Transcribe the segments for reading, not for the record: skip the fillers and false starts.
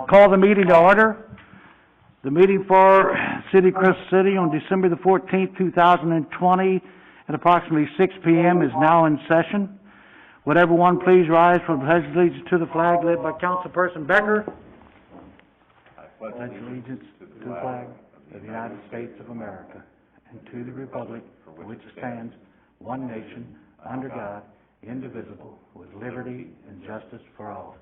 Call the meeting to order. The meeting for City of Crystal City on December the 14th, 2020 at approximately 6 p.m. is now in session. Would everyone please rise for the pledge of allegiance to the flag led by Councilperson Becker? I pledge allegiance to the flag of the United States of America and to the republic for which it stands, one nation, under God, indivisible, with liberty and justice for all.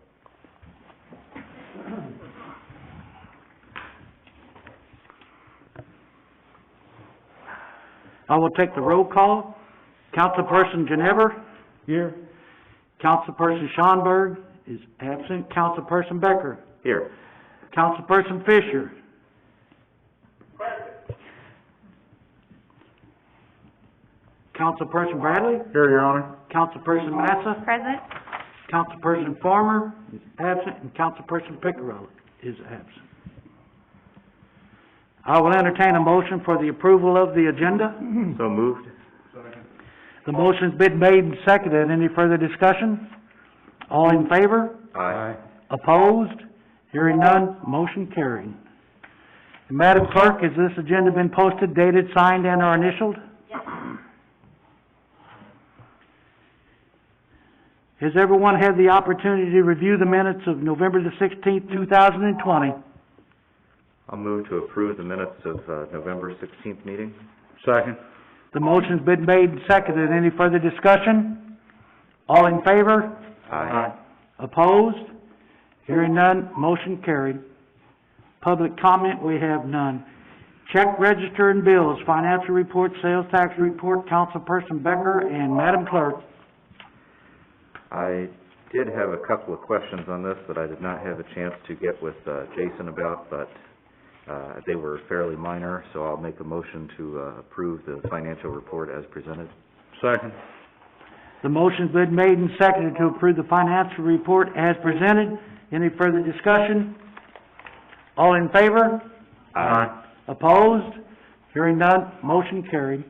I will take the roll call. Councilperson Ginever. Here. Councilperson Schonberg is absent. Councilperson Becker. Here. Councilperson Fisher. Present. Councilperson Bradley. Here, Your Honor. Councilperson Massa. Present. Councilperson Farmer is absent, and Councilperson Piccarello is absent. I will entertain a motion for the approval of the agenda. So moved. The motion's been made and seconded. Any further discussion? All in favor? Aye. Opposed? Hearing none, motion carried. Madam Clerk, has this agenda been posted, dated, signed, and or initialed? Has everyone had the opportunity to review the minutes of November the 16th, 2020? I'll move to approve the minutes of November 16th meeting. Second. The motion's been made and seconded. Any further discussion? All in favor? Aye. Opposed? Hearing none, motion carried. Public comment, we have none. Check register and bills, financial report, sales tax report, Councilperson Becker and Madam Clerk. I did have a couple of questions on this that I did not have a chance to get with Jason about, but they were fairly minor, so I'll make a motion to approve the financial report as presented. Second. The motion's been made and seconded to approve the financial report as presented. Any further discussion? All in favor? Aye. Opposed? Hearing none, motion carried.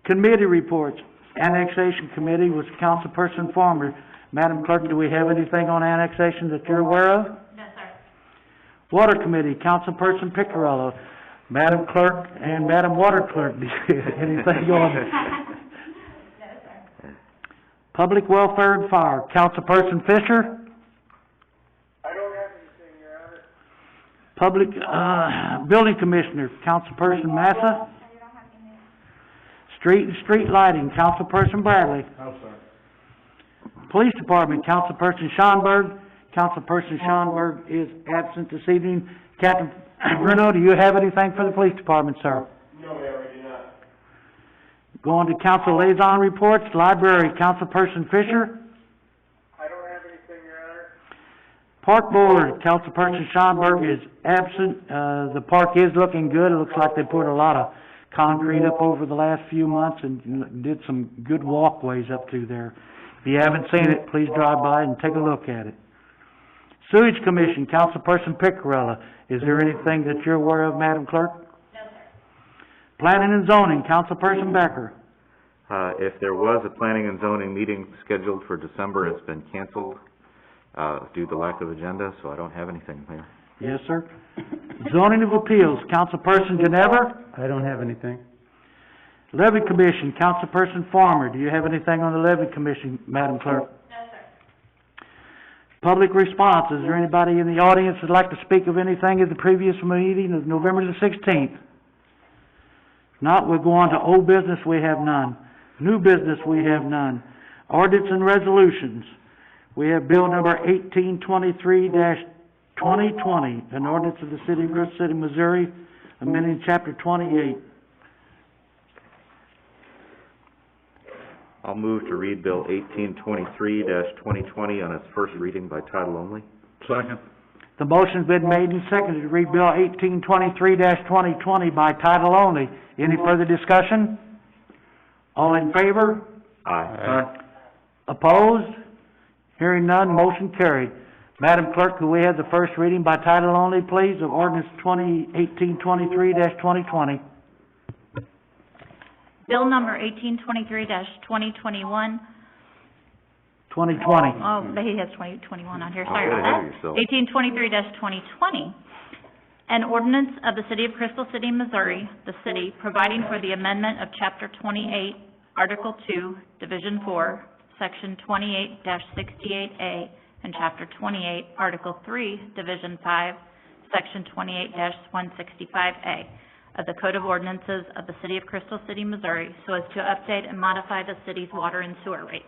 Committee reports. Annexation Committee was Councilperson Farmer. Madam Clerk, do we have anything on annexation that you're aware of? No, sir. Water Committee, Councilperson Piccarello. Madam Clerk and Madam Water Clerk, do you have anything on? No, sir. Public Welfare and Fire, Councilperson Fisher. I don't have anything, Your Honor. Public, Building Commissioner, Councilperson Massa. Street Lighting, Councilperson Bradley. No, sir. Police Department, Councilperson Schonberg. Councilperson Schonberg is absent this evening. Captain Bruno, do you have anything for the Police Department, sir? No, Mayor, I do not. Going to Council Liaison Reports, Library, Councilperson Fisher. I don't have anything, Your Honor. Park Board, Councilperson Schonberg is absent. The park is looking good. It looks like they poured a lot of concrete up over the last few months and did some good walkways up through there. If you haven't seen it, please drive by and take a look at it. Sewage Commission, Councilperson Piccarello. Is there anything that you're aware of, Madam Clerk? No, sir. Planning and Zoning, Councilperson Becker. If there was a planning and zoning meeting scheduled for December, it's been canceled due to lack of agenda, so I don't have anything, Mayor. Yes, sir. Zoning of Appeals, Councilperson Ginever. I don't have anything. Levy Commission, Councilperson Farmer. Do you have anything on the Levy Commission, Madam Clerk? No, sir. Public response. Is there anybody in the audience that'd like to speak of anything at the previous meeting of November the 16th? If not, we'll go on to old business. We have none. New business. We have none. Ordinance and resolutions. We have bill number 1823-2020, an ordinance of the City of Crystal City, Missouri, amending Chapter 28. I'll move to read Bill 1823-2020 on its first reading by title only. Second. The motion's been made and seconded to read Bill 1823-2020 by title only. Any further discussion? All in favor? Aye. Opposed? Hearing none, motion carried. Madam Clerk, could we have the first reading by title only, please, of ordinance 1823-2020? Bill number 1823-2021, 2020. Oh, but he has 2021 on here, Oh, sorry get about ahead that. of yourself. 1823-2020. An ordinance of the City of Crystal City, Missouri, the city, providing for the amendment of Chapter 28, Article 2, Division 4, Section 28-68A, and Chapter 28, Article 3, Division 5, Section 28-165A of the Code of Ordinances of the City of Crystal City, Missouri, so as to update and modify the city's water and sewer rates.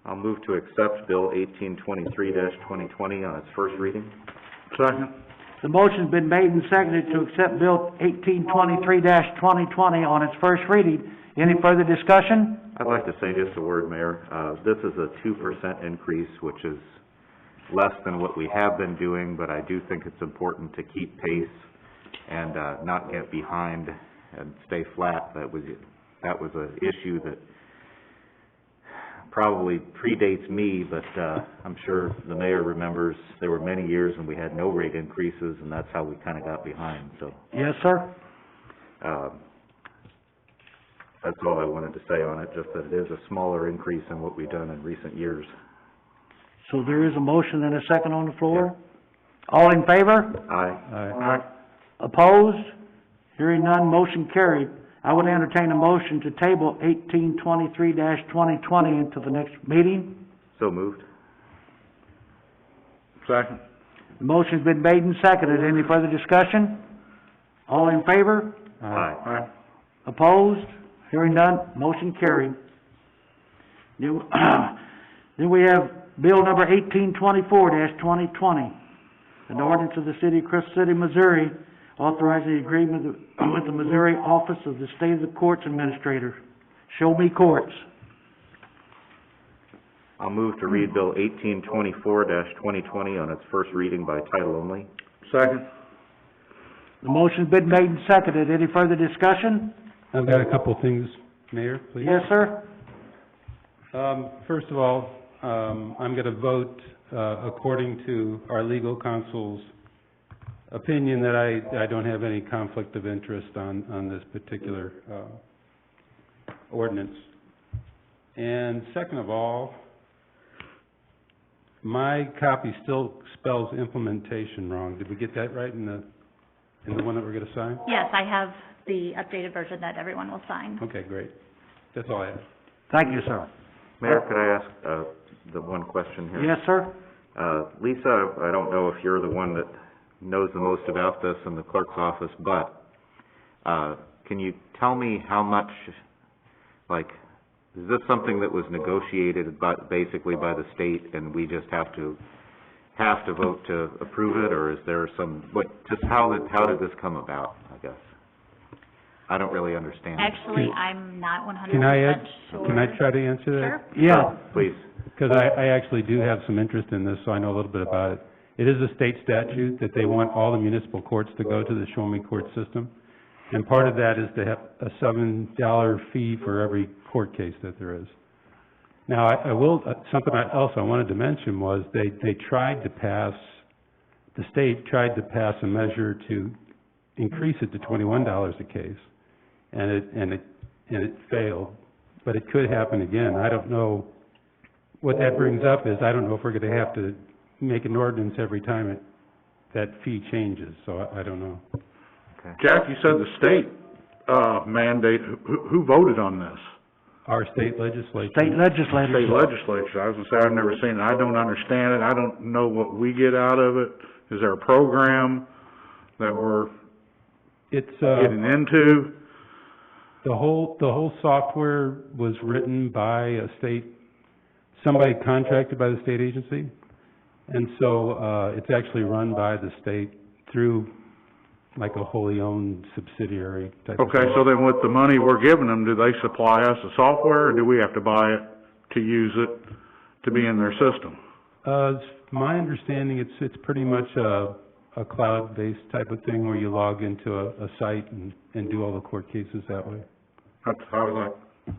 I'll move to accept Bill 1823-2020 on its first reading. Second. The motion's been made and seconded to accept Bill 1823-2020 on its first reading. Any further discussion? I'd like to say just a word, Mayor. This is a 2% increase, which is less than what we have been doing, but I do think it's important to keep pace and not get behind and stay flat. That was an issue that probably predates me, but I'm sure the mayor remembers there were many years when we had no rate increases, and that's how we kind of got behind, so. Yes, sir. That's all I wanted to say on it, just that it is a smaller increase than what we've done in recent years. So there is a motion and a second on the floor? All in favor? Aye. Opposed? Hearing none, motion carried. I would entertain a motion to table 1823-2020 into the next meeting. So moved. Second. The motion's been made and seconded. Any further discussion? All in favor? Aye. Opposed? Hearing none, motion carried. Then we have Bill number 1824-2020, an ordinance of the City of Crystal City, Missouri, authorizing the agreement with the Missouri Office of the State of the Courts Administrator. Show me courts. I'll move to read Bill 1824-2020 on its first reading by title only. Second. The motion's been made and seconded. Any further discussion? I've got a couple things, Mayor, please. Yes, sir? First of all, I'm going to vote according to our legal counsel's opinion that I don't have any conflict of interest on this particular ordinance. And second of all, my copy still spells implementation wrong. Did we get that right in the one that we're going to sign? Yes, I have the updated version that everyone will sign. Okay, great. That's all I have. Thank you, sir. Mayor, could I ask the one question here? Yes, sir? Lisa, I don't know if you're the one that knows the most about this in the clerk's office, but can you tell me how much, like, is this something that was negotiated basically by the state and we just have to vote to approve it, or is there some, how did this come about, I guess? I don't really understand. Actually, I'm not 100% Can I sure. Can I try to answer that? Sure. Yeah. Please. Because I actually do have some interest in this, so I know a little bit about it. It is a state statute that they want all the municipal courts to go to the Show Me Court system. And part of that is to have a $7 fee for every court case that there is. Now, something else I wanted to mention was the state tried to pass a measure to increase it to $21 a case. And it failed, but it could happen again. I don't know, what that brings up is, I don't know if we're gonna have to make an ordinance every time that fee changes, so I don't know. Okay. Jack, you said the state, mandate, who voted on this? Our state legislature. State legislators. State legislature. I was gonna say, I've never seen it. I don't understand it. I don't know what we get out of it. Is there a program that we're It's, getting into? the whole software was written by somebody contracted by the state agency. And so, it's actually run by the state through like a wholly owned subsidiary type of Okay, thing. so then with the money we're giving them, do they supply us the software, or do we have to buy it to use it to be in their system? It's my understanding, it's pretty much a cloud-based type of thing where you log into a site and do all the court cases that way. That's,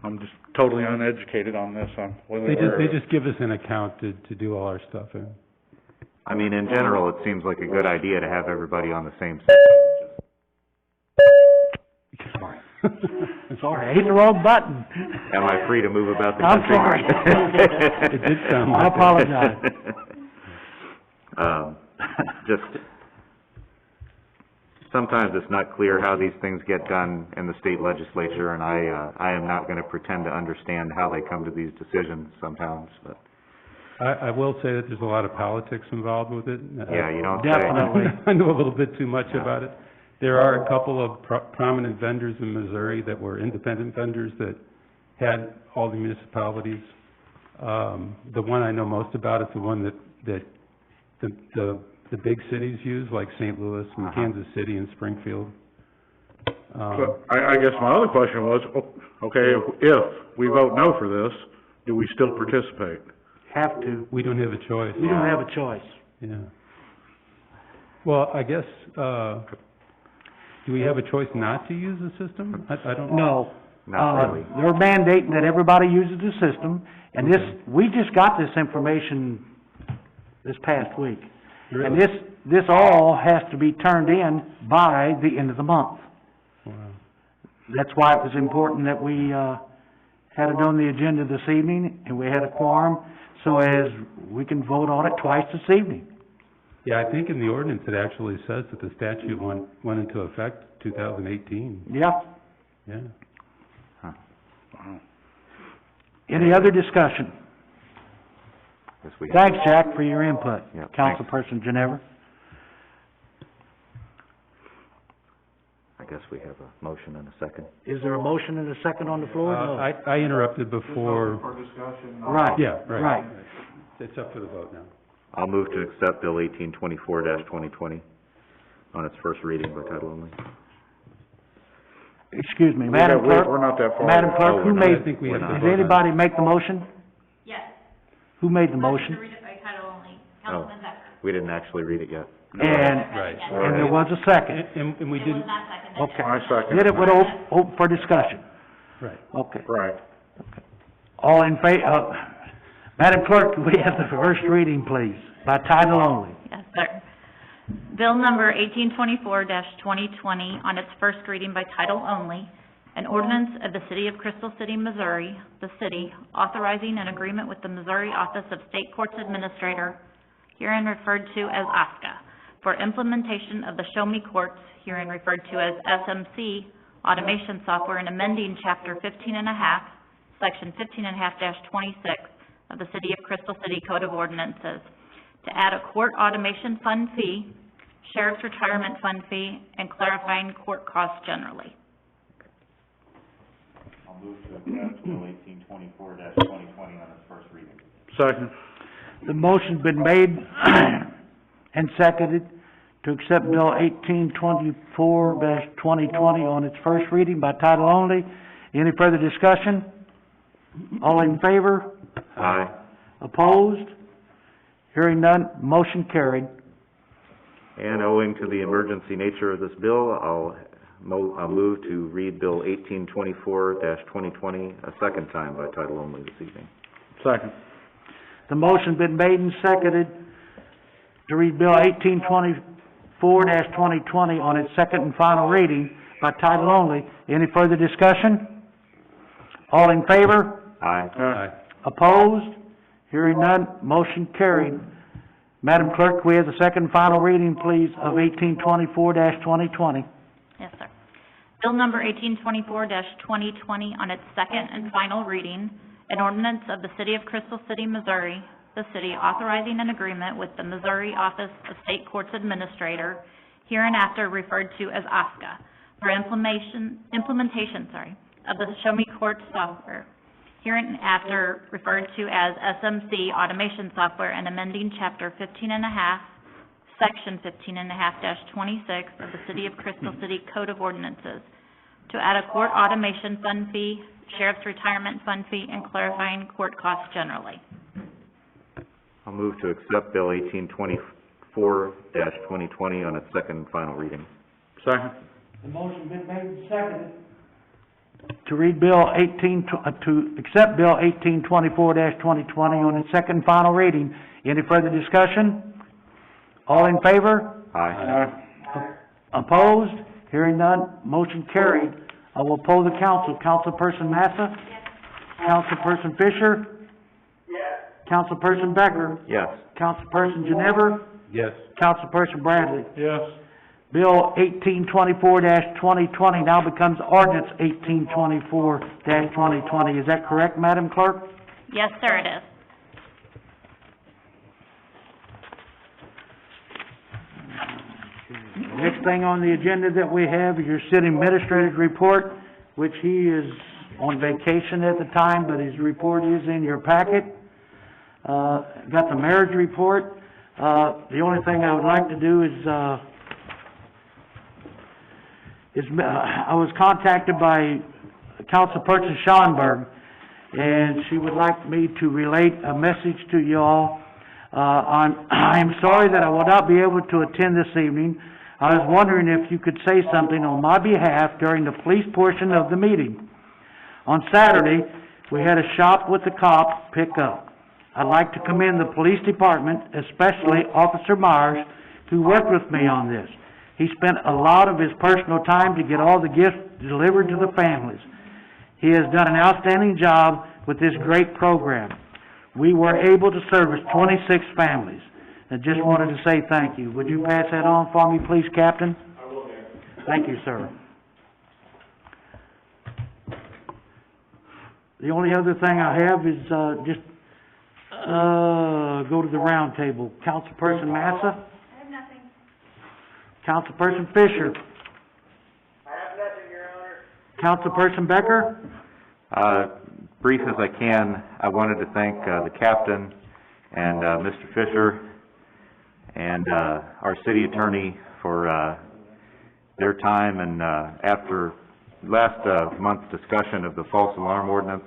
I'm just totally uneducated on this. I wasn't They aware of it. just give us an account to do all our stuff in. I mean, in general, it seems like a good idea to have everybody on the same system. sorry, I hit the wrong button. Am I free to move about the I'm country? sorry. It did sound like I it. apologize. Just, sometimes it's not clear how these things get done in the state legislature, and I am not gonna pretend to understand how they come to these decisions sometimes, but, I will say that there's a lot of politics involved with it. yeah, you don't say. Definitely. I know a little bit too much about it. There are a couple of prominent vendors in Missouri that were independent vendors that had all the municipalities. The one I know most about is the one that the big cities use, like St. Louis and Kansas City and Springfield. So, I guess my other question was, okay, if we vote no for this, do we still participate? Have to. We don't have a choice. We don't have a choice. Yeah. Well, I guess, do we have a choice not to use the system? I don't know. No. Not really. They're mandating that everybody uses the system, and this, we just got this information this past week. And this all has to be turned in by the end of the month. Wow. That's why it was important that we, had it on the agenda this evening, and we had a quorum, so as we can vote on it twice this evening. Yeah, I think in the ordinance it actually says that the statute went into effect 2018, Yeah. yeah. Any other discussion? Guess we have- Thanks, Jack, for your input. Yeah, thanks. Councilperson Ginever. I guess we have a motion and a second. Is there a motion and a second on the floor? No. I interrupted before, Right. yeah, right. Right. It's up for the vote now. I'll move to accept Bill 1824-2020 on its first reading by title only. Excuse me, Madam We're Clerk, not that far. Madam Oh, Clerk, who we're not. made, I think we have to Did did vote on it. anybody make the motion? Yes. Who made the Motion to motion? read it by title only. Oh. Councilman Becker. We didn't actually read it yet. And, Right. and there was a second. And we It was didn't, not seconded. Okay. I second. Did it with open for discussion? right. Okay. Right. All in Madam Clerk, we have the first reading, please, by title only. Yes, sir. Bill number 1824-2020 on its first reading by title only, an ordinance of the City of Crystal City, Missouri, the city, authorizing an agreement with the Missouri Office of State Courts Administrator, herein referred to as OSCA, for implementation of the Show Me Courts, herein referred to as SMC, automation software, and amending Chapter 15.5, Section 15.5-26 of the City of Crystal City Code of Ordinances, to add a court automation fund fee, sheriff's retirement fund fee, and clarifying court costs generally. I'll move to accept Bill 1824-2020 on its first reading. Second. The motion's been made and seconded to accept Bill 1824-2020 on its first reading by title only. Any further discussion? All in favor? Aye. Opposed? Hearing none, motion carried. And owing to the emergency nature of this bill, I'll move to read Bill 1824-2020 a second time by title only this evening. Second. The motion's been made and seconded to read Bill 1824-2020 on its second and final reading by title only. Any further discussion? All in favor? Aye. Aye. Opposed? Hearing none, motion carried. Madam Clerk, we have the second and final reading, please, of 1824-2020. Yes, sir. Bill number 1824-2020 on its second and final reading, an ordinance of the City of Crystal City, Missouri, the city authorizing an agreement with the Missouri Office of State Courts Administrator, hereinafter referred to as OSCA, for implementation, of the Show Me Courts software, hereinafter referred to as SMC automation software, and amending Chapter 15.5, Section 15.5-26 of the City of Crystal City Code of Ordinances, to add a court automation fund fee, sheriff's retirement fund fee, and clarifying court costs generally. I'll move to accept Bill 1824-2020 on its second and final reading. Second. The motion's been made and seconded to read Bill to accept Bill 1824-2020 on its second and final reading. Any further discussion? All in favor? Aye. Opposed? Hearing none, motion carried. I will poll the council. Councilperson Massa? Councilperson Fisher? Councilperson Becker? Yes. Councilperson Ginever? Yes. Councilperson Bradley? Yes. Bill 1824-2020 now becomes ordinance 1824-2020. Is that correct, Madam Clerk? Yes, sir, it is. Next thing on the agenda that we have is your city administrator's report, which he is on vacation at the time, but his report is in your packet. Got the marriage report. The only thing I would like to do is I was contacted by Councilperson Schonberg, and she would like me to relate a message to you all. I am sorry that I will not be able to attend this evening. I was wondering if you could say something on my behalf during the police portion of the meeting. On Saturday, we had a shop with the cop pick up. I'd like to commend the police department, especially Officer Myers, who worked with me on this. He spent a lot of his personal time to get all the gifts delivered to the families. He has done an outstanding job with this great program. We were able to service 26 families. I just wanted to say thank you. Would you pass that on for me, please, Captain? I will, Mayor. Thank you, sir. The only other thing I have is, go to the round table. Councilperson Massa? I have nothing. Councilperson Fisher? I have nothing, Your Honor. Councilperson Becker? Brief as I can, I wanted to thank, the captain and, Mr. Fisher and, our city attorney for, their time, and, after last, month's discussion of the false alarm ordinance,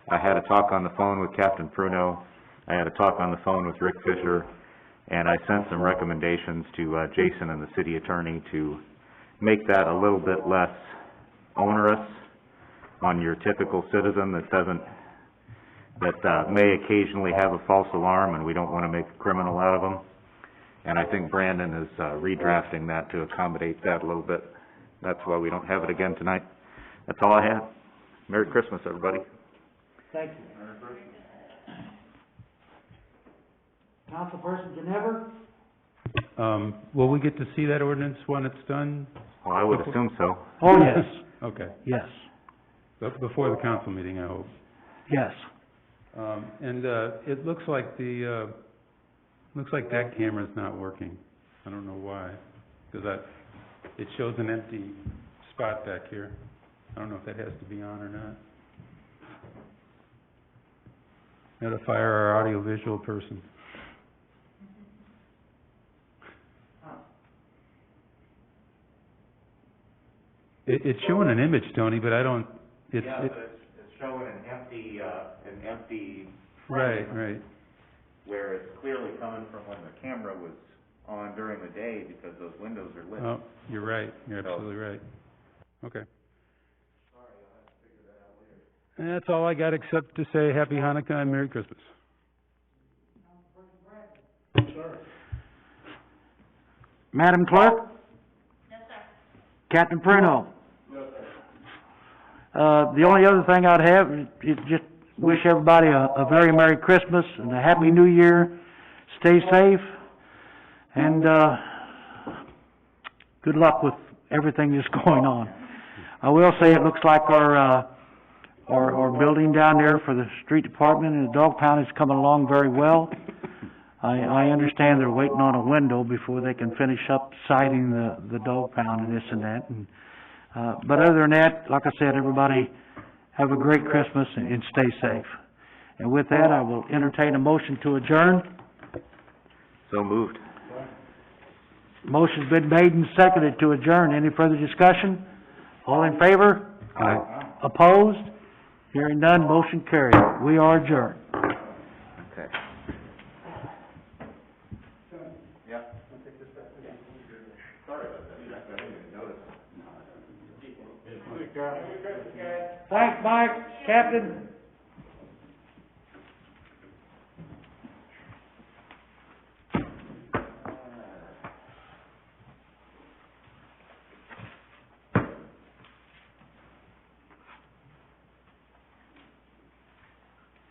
I had a talk on the phone with Captain Pruno, I had a talk on the phone with Rick Fisher, and I sent some recommendations to, Jason and the city attorney to make that a little bit less onerous on your typical citizen that may occasionally have a false alarm, and we don't want to make a criminal out of them. And I think Brandon is, redrafting that to accommodate that a little bit. That's why we don't have it again tonight. That's all I have. Merry Christmas, everybody. Thank you. Councilperson Ginever? Will we get to see that ordinance when it's done? Well, I would assume so. Oh, yes, Okay, yes, before the council meeting, I hope. yes. It looks like that camera's not working. I don't know why, because it shows an empty spot back here. I don't know if that has to be on or not. Gotta fire our audiovisual person. It's showing an image, Tony, but I don't, it's showing an empty right, where it's clearly coming from when the camera was on during the day, because those windows are lit. Oh, you're right, you're absolutely right. Okay. And that's all I got, except to say Happy Hanukkah and Merry Christmas. Madam Clerk? Yes, sir. Captain Pruno? The only other thing I'd have is just wish everybody a very Merry Christmas and a Happy New Year. Stay safe, and, good luck with everything that's going on. I will say it looks like our building down there for the street department and the dog pound is coming along very well. I understand they're waiting on a window before they can finish up siding the dog pound and this and that. And, but other than that, like I said, everybody have a great Christmas and stay safe. And with that, I will entertain a motion to adjourn. So moved. Motion's been made and seconded to adjourn. Any further discussion? All in favor? Aye. Opposed? Hearing none, motion carried. We are adjourned. Okay. Thanks, Mike, Captain.